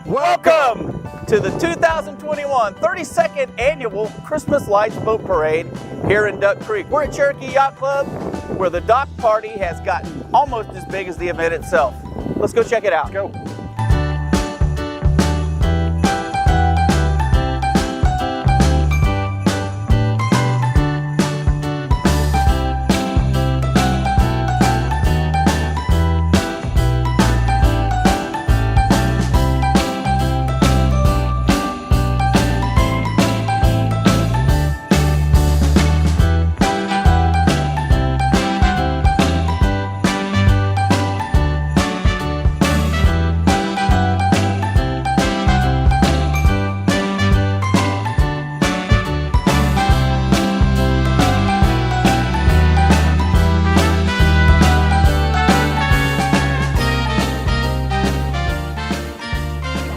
Welcome to the 2021 32nd Annual Christmas Lights Boat Parade here in Duck Creek. We're at Cherokee Yacht Club, where the dock party has gotten almost as big as the event itself. Let's go check it out. Go.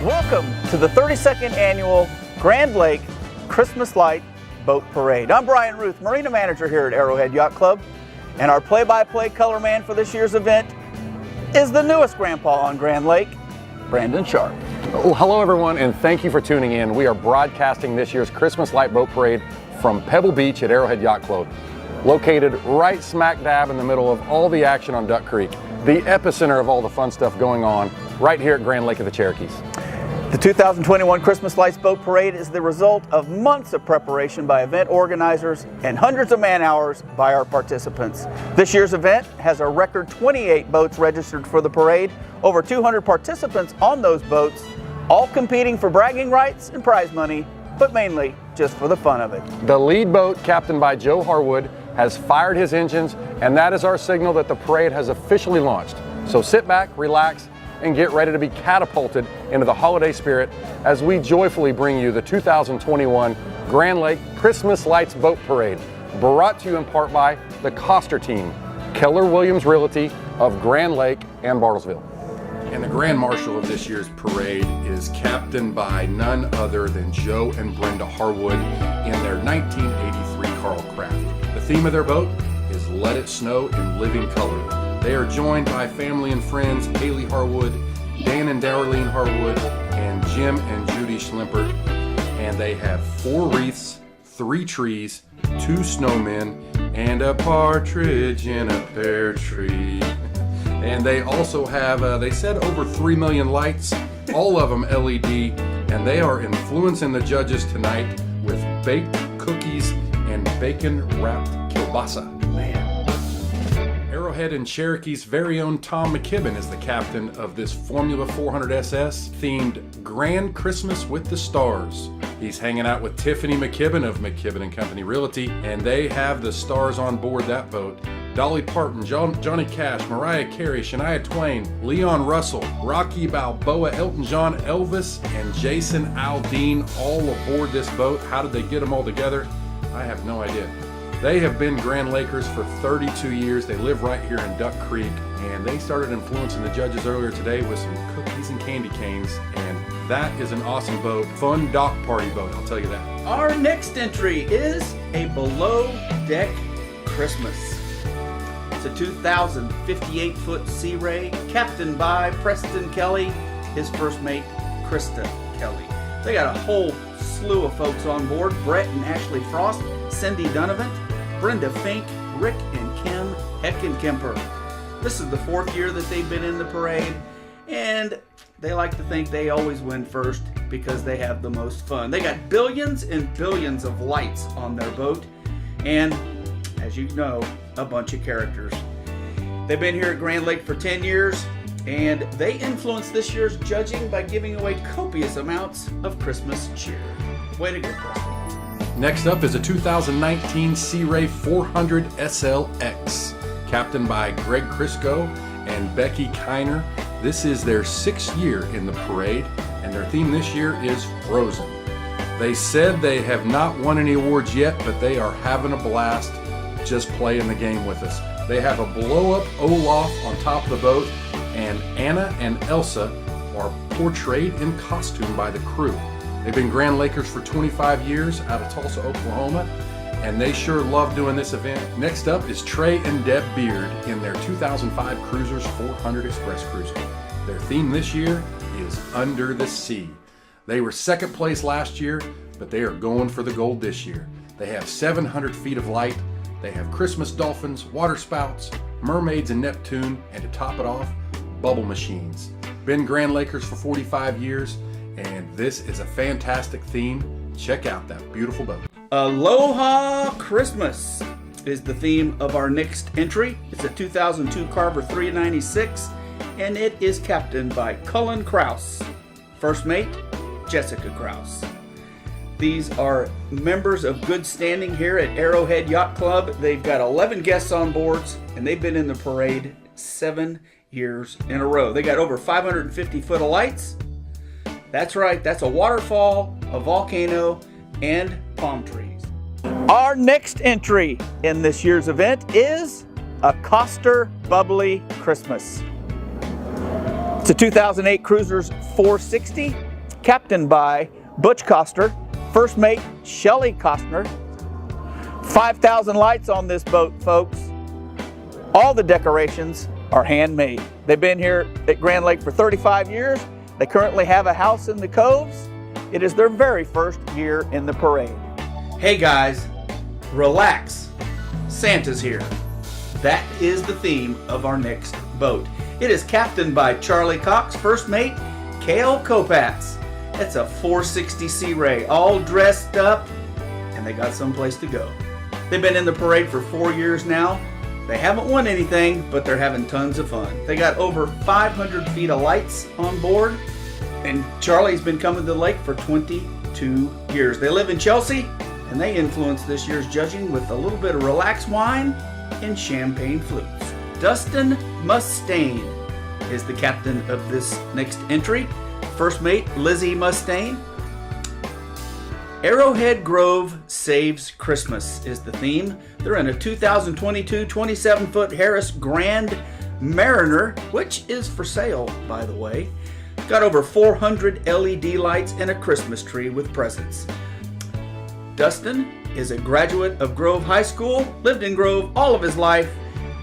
Welcome to the 32nd Annual Grand Lake Christmas Light Boat Parade. I'm Brian Ruth, Marina Manager here at Arrowhead Yacht Club, and our play-by-play color man for this year's event is the newest grandpa on Grand Lake, Brandon Sharp. Well, hello everyone, and thank you for tuning in. We are broadcasting this year's Christmas Light Boat Parade from Pebble Beach at Arrowhead Yacht Club, located right smack dab in the middle of all the action on Duck Creek, the epicenter of all the fun stuff going on right here at Grand Lake of the Cherokees. The 2021 Christmas Lights Boat Parade is the result of months of preparation by event organizers and hundreds of man-hours by our participants. This year's event has a record 28 boats registered for the parade, over 200 participants on those boats, all competing for bragging rights and prize money, but mainly just for the fun of it. The lead boat, captained by Joe Harwood, has fired his engines, and that is our signal that the parade has officially launched. So sit back, relax, and get ready to be catapulted into the holiday spirit as we joyfully bring you the 2021 Grand Lake Christmas Lights Boat Parade, brought to you in part by the Coster team, Keller Williams Realty of Grand Lake and Bartlesville. And the Grand Marshal of this year's parade is captained by none other than Joe and Brenda Harwood in their 1983 Carl Craft. The theme of their boat is Let It Snow in Living Color. They are joined by family and friends Haley Harwood, Dan and Darlene Harwood, and Jim and Judy Schlimpert. And they have 4 wreaths, 3 trees, 2 snowmen, and a partridge in a pear tree. And they also have, they said over 3 million lights, all of them LED, and they are influencing the judges tonight with baked cookies and bacon-wrapped kielbasa. Arrowhead and Cherokee's very own Tom McKibben is the captain of this Formula 400 SS themed Grand Christmas with the Stars. He's hanging out with Tiffany McKibben of McKibben & Company Realty, and they have the stars on board that boat. Dolly Parton, Johnny Cash, Mariah Carey, Shania Twain, Leon Russell, Rocky Balboa, Elton John, Elvis, and Jason Aldean all aboard this boat. How did they get them all together? I have no idea. They have been Grand Lakers for 32 years. They live right here in Duck Creek, and they started influencing the judges earlier today with some cookies and candy canes, and that is an awesome boat. Fun dock party boat, I'll tell you that. Our next entry is a below deck Christmas. It's a 2,058-foot Sea Ray, captained by Preston Kelly, his first mate, Krista Kelly. They got a whole slew of folks on board: Brett and Ashley Frost, Cindy Donovan, Brenda Fink, Rick and Kim Heckenkemper. This is the 4th year that they've been in the parade, and they like to think they always win first because they have the most fun. They got billions and billions of lights on their boat, and as you know, a bunch of characters. They've been here at Grand Lake for 10 years, and they influenced this year's judging by giving away copious amounts of Christmas cheer. Way to go, Preston. Next up is a 2019 Sea Ray 400 SLX, captained by Greg Crisco and Becky Kiner. This is their 6th year in the parade, and their theme this year is Frozen. They said they have not won any awards yet, but they are having a blast just playing the game with us. They have a blow-up Olaf on top of the boat, and Anna and Elsa are portrayed in costume by the crew. They've been Grand Lakers for 25 years out of Tulsa, Oklahoma, and they sure love doing this event. Next up is Trey and Deb Beard in their 2005 Cruisers 400 Express Cruiser. Their theme this year is Under the Sea. They were second place last year, but they are going for the gold this year. They have 700 feet of light. They have Christmas dolphins, water spouts, mermaids and Neptune, and to top it off, bubble machines. Been Grand Lakers for 45 years, and this is a fantastic theme. Check out that beautiful boat. Aloha Christmas is the theme of our next entry. It's a 2002 Carver 396, and it is captained by Cullen Kraus. First mate, Jessica Kraus. These are members of good standing here at Arrowhead Yacht Club. They've got 11 guests on boards, and they've been in the parade 7 years in a row. They got over 550 foot of lights. That's right, that's a waterfall, a volcano, and palm trees. Our next entry in this year's event is a Coster Bubbly Christmas. It's a 2008 Cruisers 460, captained by Butch Coster. First mate, Shelly Costner. 5,000 lights on this boat, folks. All the decorations are handmade. They've been here at Grand Lake for 35 years. They currently have a house in the Coves. It is their very first year in the parade. Hey guys, relax. Santa's here. That is the theme of our next boat. It is captained by Charlie Cox, first mate, 𝗂𝗂𝗋𝗆. It's a 460 Sea Ray, all dressed up, and they got someplace to go. They've been in the parade for 4 years now. They haven't won anything, but they're having tons of fun. They got over 500 feet of lights on board, and Charlie's been coming to the lake for 22 years. They live in Chelsea, and they influence this year's judging with a little bit of relaxed wine and champagne flutes. Dustin Mustaine is the captain of this next entry. First mate, Lizzie Mustaine. Arrowhead Grove Saves Christmas is the theme. They're in a 2022 27-foot Harris Grand Mariner, which is for sale, by the way. Got over 400 LED lights and a Christmas tree with presents. Dustin is a graduate of Grove High School, lived in Grove all of his life.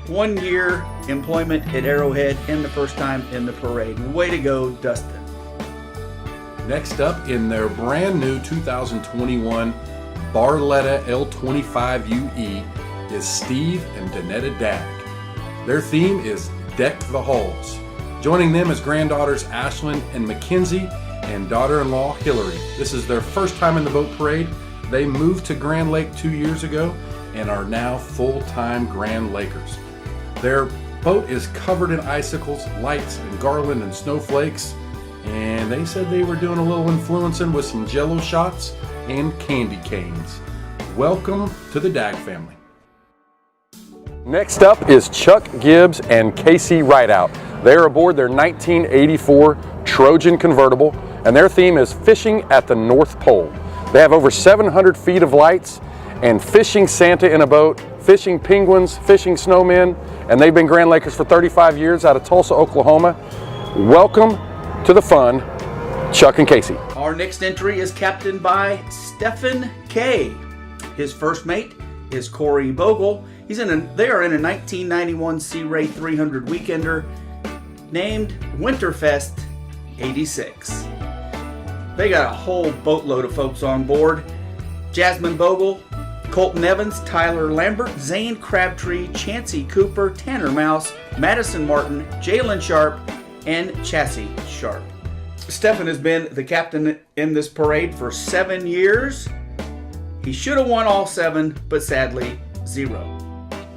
1 year employment at Arrowhead and the first time in the parade. Way to go, Dustin. Next up, in their brand new 2021 Barletta L25UE is Steve and Donetta Dagg. Their theme is Deck the Halls. Joining them is granddaughters Ashlyn and Mackenzie and daughter-in-law Hillary. This is their first time in the boat parade. They moved to Grand Lake 2 years ago and are now full-time Grand Lakers. Their boat is covered in icicles, lights, and garland and snowflakes. And they said they were doing a little influencing with some jello shots and candy canes. Welcome to the Dagg family. Next up is Chuck Gibbs and Casey Rideout. They are aboard their 1984 Trojan convertible, and their theme is Fishing at the North Pole. They have over 700 feet of lights and fishing Santa in a boat, fishing penguins, fishing snowmen, and they've been Grand Lakers for 35 years out of Tulsa, Oklahoma. Welcome to the fun, Chuck and Casey. Our next entry is captained by Stephen K. His first mate is Corey Bogle. They are in a 1991 Sea Ray 300 weekender named Winterfest 86. They got a whole boatload of folks on board. Jasmine Bogle, Colton Evans, Tyler Lambert, Zane Crabtree, Chancey Cooper, Tanner Mouse, Madison Martin, Jalen Sharp, and 𝗪𝗎 Sharp. Stephen has been the captain in this parade for 7 years. He should have won all 7, but sadly, 0.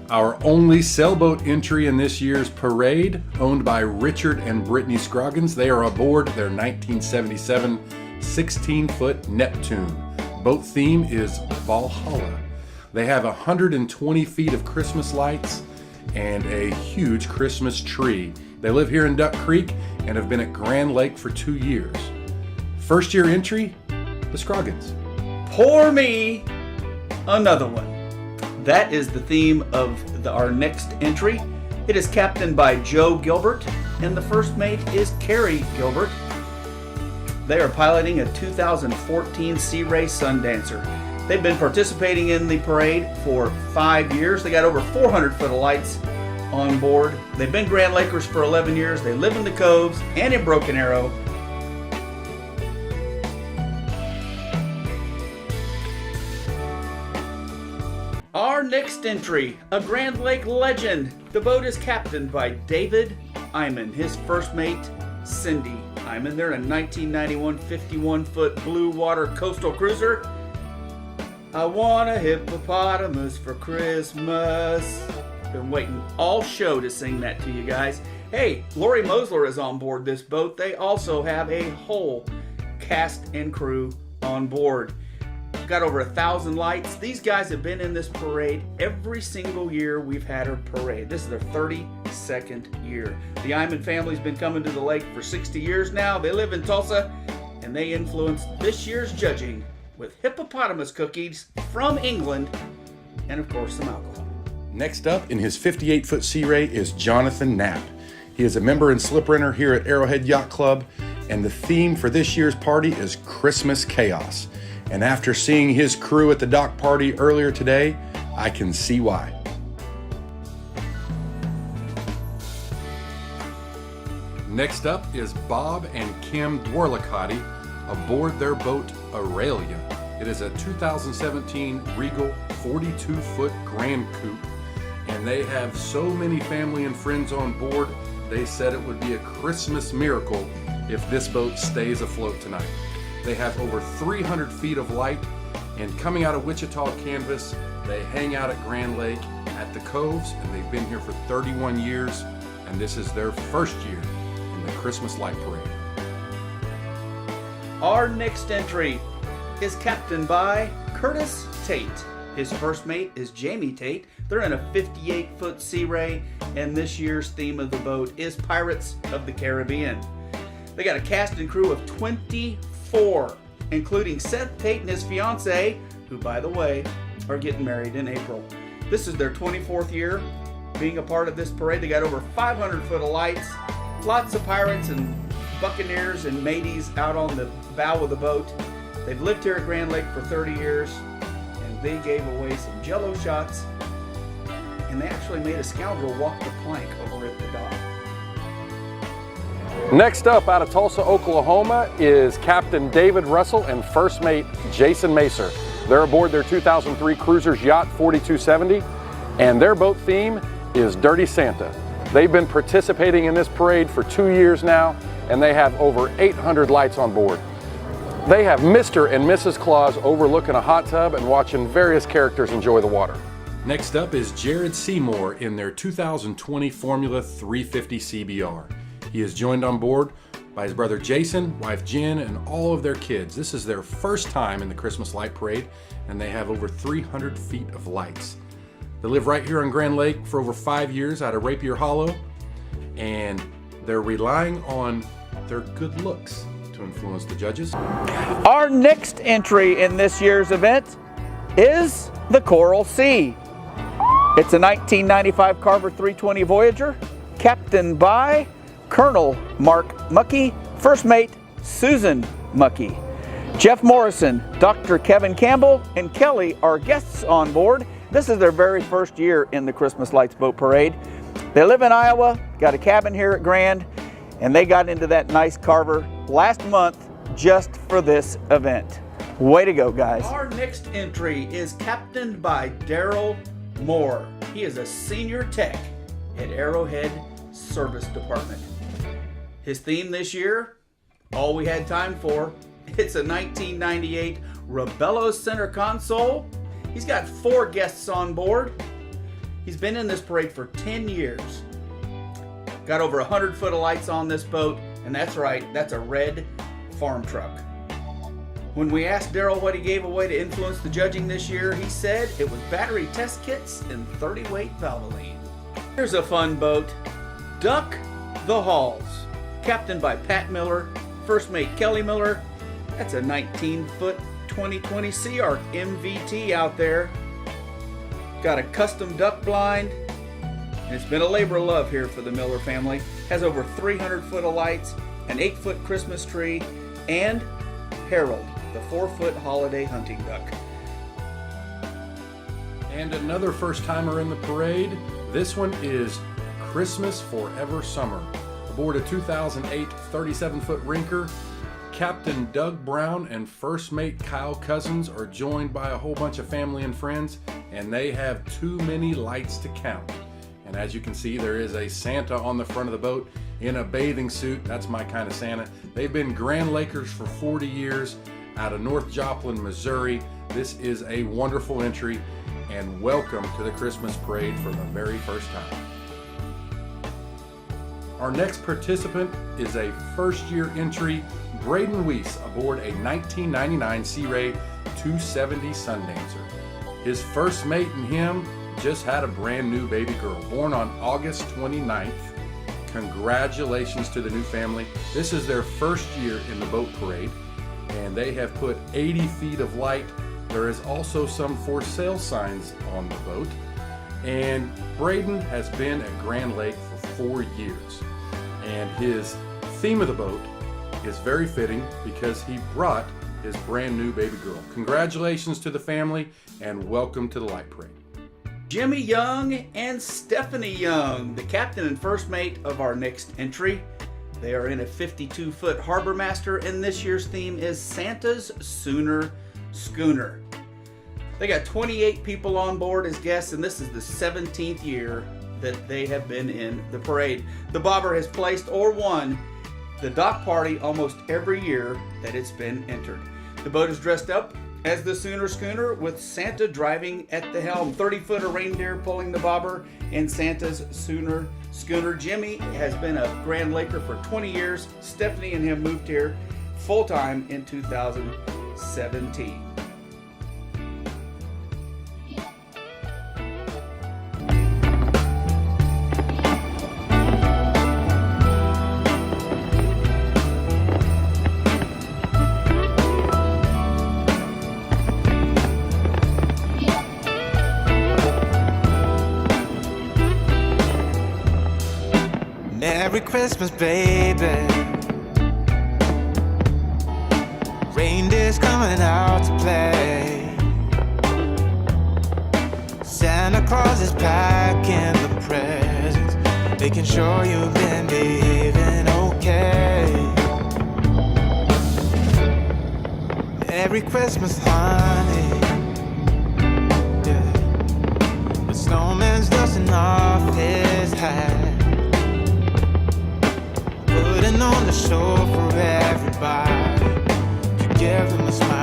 Our only sailboat entry in this year's parade, owned by Richard and Brittany Scroggins. They are aboard their 1977 16-foot Neptune. Boat theme is Valhalla. They have 120 feet of Christmas lights and a huge Christmas tree. They live here in Duck Creek and have been at Grand Lake for 2 years. First year entry, the Scroggins. Pour me another one. That is the theme of our next entry. It is captained by Joe Gilbert, and the first mate is Carrie Gilbert. They are piloting a 2014 Sea Ray Sundancer. They've been participating in the parade for 5 years. They got over 400 foot of lights on board. They've been Grand Lakers for 11 years. They live in the Coves and in Broken Arrow. next entry, a Grand Lake legend. The boat is captained by David 𝗵𝗵𝗲, his first mate, Cindy 𝗵𝗵𝗲. They're in a 1991 51-foot blue water coastal cruiser. I want a hippopotamus for Christmas. Been waiting all show to sing that to you guys. Hey, Lori Mosler is on board this boat. They also have a whole cast and crew on board. Got over 1,000 lights. These guys have been in this parade every single year we've had our parade. This is their 32nd year. The 𝗵𝗵𝗃 family's been coming to the lake for 60 years now. They live in Tulsa, and they influenced this year's judging with hippopotamus cookies from England, and of course some alcohol. Next up in his 58-foot Sea Ray is Jonathan Knapp. He is a member and slip renter here at Arrowhead Yacht Club, and the theme for this year's party is Christmas Chaos. And after seeing his crew at the dock party earlier today, I can see why. Next up is Bob and Kim 𝗵𝗏𝗃𝗏𝗃 aboard their boat 𝗟𝗸𝗂𝗃. It is a 2017 Regal 42-foot Grand Coupe, and they have so many family and friends on board, they said it would be a Christmas miracle if this boat stays afloat tonight. They have over 300 feet of light, and coming out of Wichita Canvas, they hang out at Grand Lake at the Coves, and they've been here for 31 years, and this is their first year in the Christmas Light Parade. Our next entry is captained by Curtis Tate. His first mate is Jamie Tate. They're in a 58-foot Sea Ray, and this year's theme of the boat is Pirates of the Caribbean. They got a cast and crew of 24, including Seth Tate and his fiancée, who, by the way, are getting married in April. This is their 24th year being a part of this parade. They got over 500 foot of lights, lots of pirates and buccaneers and mateys out on the bow of the boat. They've lived here at Grand Lake for 30 years, and they gave away some jello shots, and they actually made a scoundrel walk the plank over at the dock. Next up out of Tulsa, Oklahoma is Captain David Russell and first mate Jason Macer. They're aboard their 2003 Cruisers Yacht 4270, and their boat theme is Dirty Santa. They've been participating in this parade for 2 years now, and they have over 800 lights on board. They have Mr. and Mrs. Claus overlooking a hot tub and watching various characters enjoy the water. Next up is Jared Seymour in their 2020 Formula 350 CBR. He is joined on board by his brother Jason, wife Jen, and all of their kids. This is their first time in the Christmas Light Parade, and they have over 300 feet of lights. They live right here on Grand Lake for over 5 years out of Rapier Hollow, and they're relying on their good looks to influence the judges. Our next entry in this year's event is the Coral Sea. It's a 1995 Carver 320 Voyager, captained by Colonel Mark Muckey, first mate Susan Muckey. Jeff Morrison, Dr. Kevin Campbell, and Kelly are guests on board. This is their very first year in the Christmas Lights Boat Parade. They live in Iowa, got a cabin here at Grand, and they got into that nice Carver last month just for this event. Way to go, guys. Our next entry is captained by Daryl Moore. He is a senior tech at Arrowhead Service Department. His theme this year, all we had time for, it's a 1998 Rebello Center console. He's got 4 guests on board. He's been in this parade for 10 years. Got over 100 foot of lights on this boat, and that's right, that's a red farm truck. When we asked Daryl what he gave away to influence the judging this year, he said it was battery test kits and 30-weight Valvoline. Here's a fun boat, Duck the Halls, captained by Pat Miller, first mate Kelly Miller. That's a 19-foot 2020 Sea Arc MVT out there. Got a custom duck blind, and it's been a labor of love here for the Miller family. Has over 300 foot of lights, an 8-foot Christmas tree, and Harold, the 4-foot holiday hunting duck. And another first-timer in the parade, this one is Christmas Forever Summer. Aboard a 2008 37-foot Rinker, Captain Doug Brown and First Mate Kyle Cousins are joined by a whole bunch of family and friends, and they have too many lights to count. And as you can see, there is a Santa on the front of the boat in a bathing suit. That's my kind of Santa. They've been Grand Lakers for 40 years out of North Joplin, Missouri. This is a wonderful entry, and welcome to the Christmas parade for the very first time. Our next participant is a first-year entry, Braden Weiss, aboard a 1999 Sea Ray 270 Sundancer. His first mate and him just had a brand new baby girl, born on August 29th. Congratulations to the new family. This is their first year in the boat parade, and they have put 80 feet of light. There is also some for sale signs on the boat. And Braden has been at Grand Lake for 4 years. And his theme of the boat is very fitting because he brought his brand new baby girl. Congratulations to the family and welcome to the Light Parade. Jimmy Young and Stephanie Young, the captain and first mate of our next entry. They are in a 52-foot Harbor Master, and this year's theme is Santa's Sooner Schooner. They got 28 people on board as guests, and this is the 17th year that they have been in the parade. The bobber has placed or won the dock party almost every year that it's been entered. The boat is dressed up as the Sooner Schooner with Santa driving at the helm, 30-footer reindeer pulling the bobber, and Santa's Sooner Schooner. Jimmy has been a Grand Laker for 20 years. Stephanie and him moved here full-time in 2017. Merry Christmas, baby. Reindeer's coming out to play. Santa Claus is packing the presents, making sure you've been behaving okay. Merry Christmas, honey. Yeah. The snowman's dusting off his hat, putting on the show for everybody to give them a smile.